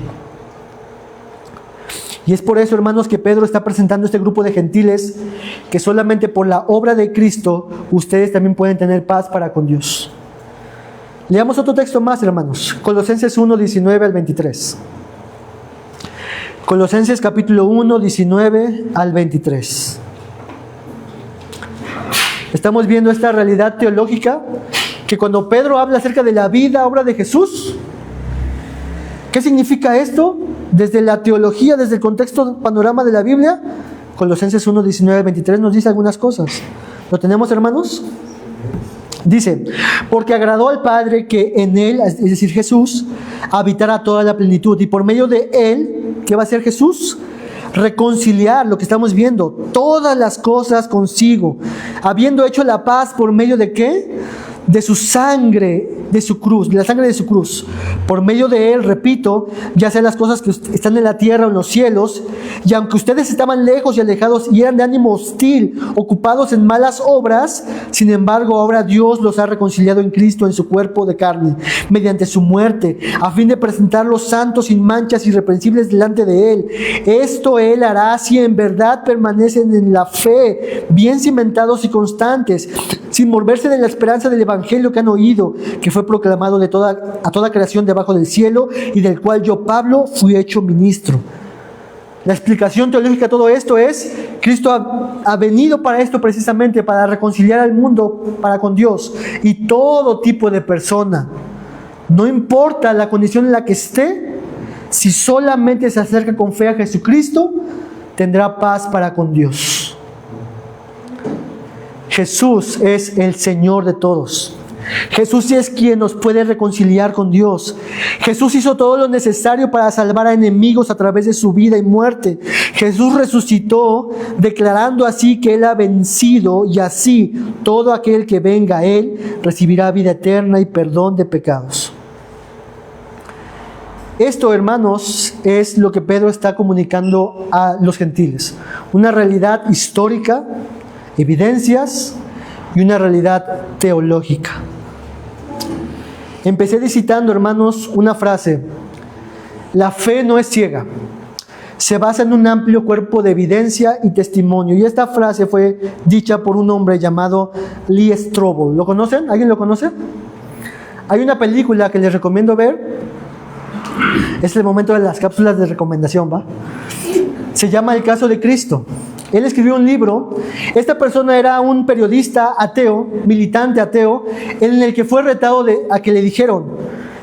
Y es por eso, hermanos, que Pedro está presentando a este grupo de gentiles que solamente por la obra de Cristo ustedes también pueden tener paz para con Dios. Leamos otro texto más, hermanos. Colosenses 1, 19 al 23. Colosenses capítulo 1, 19 al 23. Estamos viendo esta realidad teológica que cuando Pedro habla acerca de la vida, obra de Jesús, ¿qué significa esto? Desde la teología, desde el contexto, panorama de la Biblia, Colosenses 1, 19 al 23 nos dice algunas cosas. ¿Lo tenemos, hermanos? Dice, porque agradó al Padre que en Él, es decir, Jesús, habitara toda la plenitud. Y por medio de Él, ¿qué va a hacer Jesús? Reconciliar, lo que estamos viendo, todas las cosas consigo, habiendo hecho la paz por medio de ¿qué? De su sangre, de su cruz, de la sangre de su cruz. Por medio de Él, repito, ya sean las cosas que están en la tierra o en los cielos, y aunque ustedes estaban lejos y alejados y eran de ánimo hostil, ocupados en malas obras, sin embargo ahora Dios los ha reconciliado en Cristo en su cuerpo de carne, mediante su muerte, a fin de presentarlos santos, sin manchas, irreprensibles delante de Él. Esto Él hará si en verdad permanecen en la fe, bien cimentados y constantes, sin moverse de la esperanza del Evangelio que han oído, que fue proclamado a toda creación debajo del cielo, y del cual yo, Pablo, fui hecho ministro. La explicación teológica de todo esto es, Cristo ha venido para esto precisamente, para reconciliar al mundo para con Dios y todo tipo de persona. No importa la condición en la que esté, si solamente se acerca con fe a Jesucristo, tendrá paz para con Dios. Jesús es el Señor de todos. Jesús es quien nos puede reconciliar con Dios. Jesús hizo todo lo necesario para salvar a enemigos a través de su vida y muerte. Jesús resucitó, declarando así que Él ha vencido, y así todo aquel que venga a Él recibirá vida eterna y perdón de pecados. Esto, hermanos, es lo que Pedro está comunicando a los gentiles. Una realidad histórica, evidencias y una realidad teológica. Empecé citando, hermanos, una frase: la fe no es ciega, se basa en un amplio cuerpo de evidencia y testimonio. Y esta frase fue dicha por un hombre llamado Lee Strobel. ¿Lo conocen? ¿Alguien lo conoce? Hay una película que les recomiendo ver. Es el momento de las cápsulas de recomendación, ¿va? Se llama El caso de Cristo. Él escribió un libro. Esta persona era un periodista ateo, militante ateo, en el que fue retado a que le dijeron: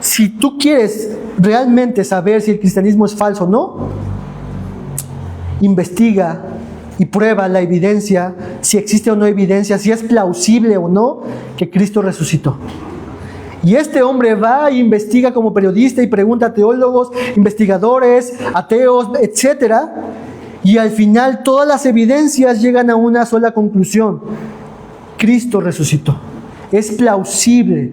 si tú quieres realmente saber si el cristianismo es falso o no, investiga y prueba la evidencia, si existe o no evidencia, si es plausible o no que Cristo resucitó. Y este hombre va e investiga como periodista y pregunta a teólogos, investigadores, ateos, etcétera. Y al final todas las evidencias llegan a una sola conclusión: Cristo resucitó. Es plausible,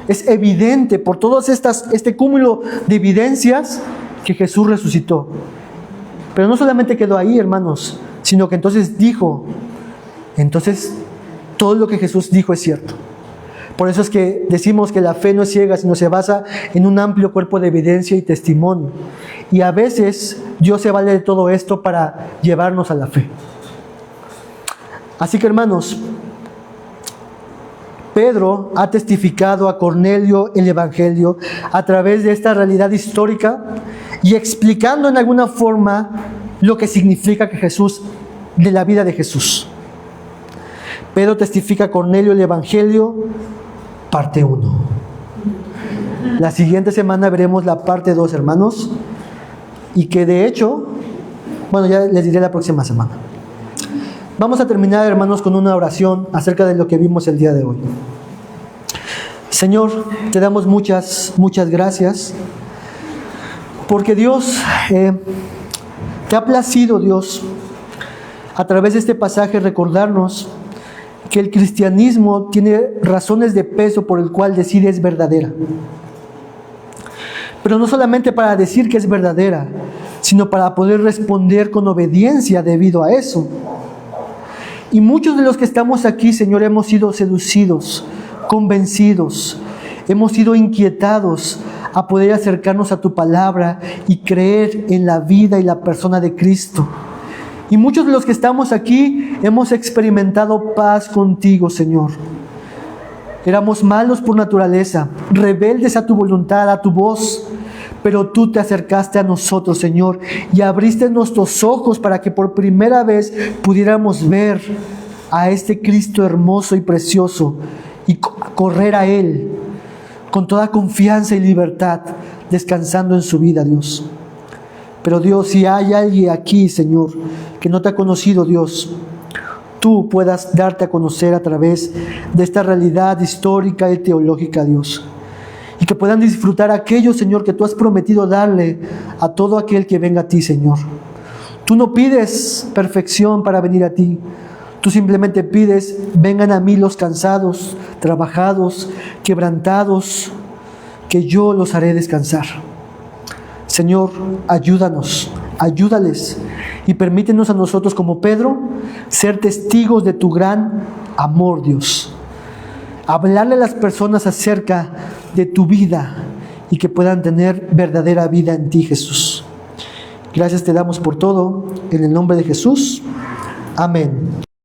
es evidente por todos este cúmulo de evidencias que Jesús resucitó. Pero no solamente quedó ahí, hermanos, sino que entonces todo lo que Jesús dijo es cierto. Por eso es que decimos que la fe no es ciega, sino se basa en un amplio cuerpo de evidencia y testimonio. Y a veces Dios se vale de todo esto para llevarnos a la fe. Así que, hermanos, Pedro ha testificado a Cornelio el Evangelio a través de esta realidad histórica y explicando en alguna forma lo que significa de la vida de Jesús. Pedro testifica a Cornelio el Evangelio, parte 1. La siguiente semana veremos la parte 2, hermanos, y que de hecho, ya les diré la próxima semana. Vamos a terminar, hermanos, con una oración acerca de lo que vimos el día de hoy. Señor, te damos muchas gracias, porque Dios, te ha placido, Dios, a través de este pasaje recordarnos que el cristianismo tiene razones de peso por el cual decir es verdadera. Pero no solamente para decir que es verdadera, sino para poder responder con obediencia debido a eso. Y muchos de los que estamos aquí, Señor, hemos sido seducidos, convencidos, hemos sido inquietados a poder acercarnos a tu palabra y creer en la vida y la persona de Cristo. Y muchos de los que estamos aquí hemos experimentado paz contigo, Señor. Éramos malos por naturaleza, rebeldes a tu voluntad, a tu voz, pero tú te acercaste a nosotros, Señor, y abriste nuestros ojos para que por primera vez pudiéramos ver a este Cristo hermoso y precioso y correr a Él con toda confianza y libertad, descansando en su vida, Dios. Pero Dios, si hay alguien aquí, Señor, que no te ha conocido, Dios, tú puedas darte a conocer a través de esta realidad histórica y teológica, Dios. Y que puedan disfrutar aquello, Señor, que tú has prometido darle a todo aquel que venga a ti, Señor. Tú no pides perfección para venir a ti. Tú simplemente pides, vengan a mí los cansados, trabajados, quebrantados, que yo los haré descansar. Señor, ayúdanos, ayúdales y permítenos a nosotros como Pedro ser testigos de tu gran amor, Dios. Hablarle a las personas acerca de tu vida y que puedan tener verdadera vida en ti, Jesús. Gracias te damos por todo, en el nombre de Jesús. Amén.